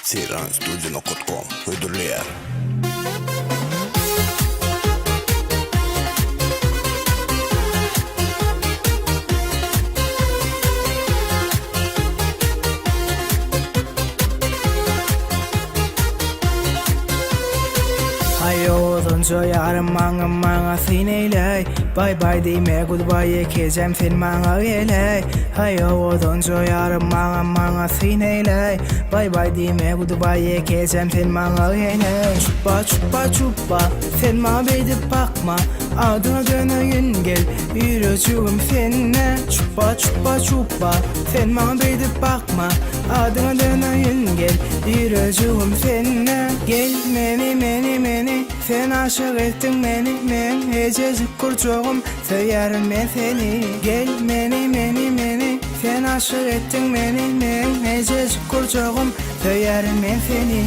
Seyranstudio.com ödülleyer. Hayo donco yarım manga sineyley. Bye bye deme goodbye kezem sen manga geley. Hayo donco yarım manga sineyley. Bye bye deme goodbye kezem sen manga geley. Çupa çupa sen ma bedip bakma. Adına döneyün gel yürücüğüm seninle. Çupa çupa sen ma bedip bakma. Adına döneyün gel yürücüğüm seninle. Gel meni sen aşık ettin beni. Men hececik kurcuğum söylerim ben seni. Gel meni sen aşık ettin beni. Men hececik kurcuğum söylerim ben seni.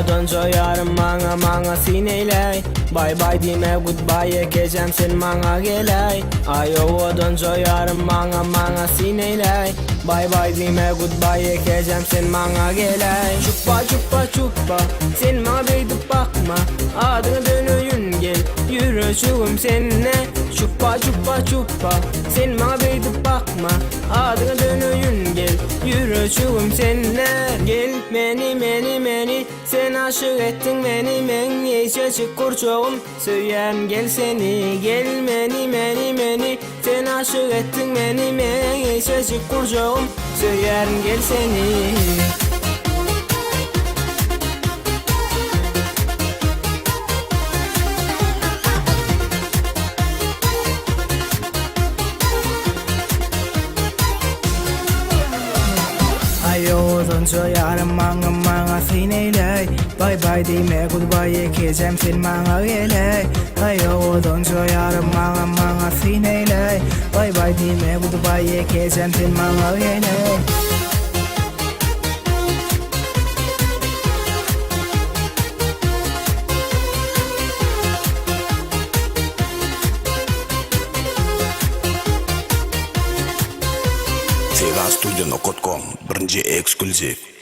Donco yarım manga sineyley. Bye bye deme goodbye kezem sen manga geley. Ayo donco yarım manga sineyley. Bye bye deme goodbye kezem sen manga geley. Çupa sen ma bedip bakma. Adına dönüyün gel yürücüğüm seninle. Çupa sen ma bedip bakma. Adına dönüyün gel yürücüğüm seninle. Gel meni sen aşık ettin beni. Men yececik kurcuğum söylerim gel seni. Gel meni sen aşık ettin beni. Men yececik kurcuğum söylerim gel seni. Donco yarım manga sineyley. Bye bye deme goodbye kezem sen manga geley. Hayo donco yarım manga sineyley. Bye bye deme goodbye kezem sen manga geley. Seyranstudio.com birinci ekskluziv.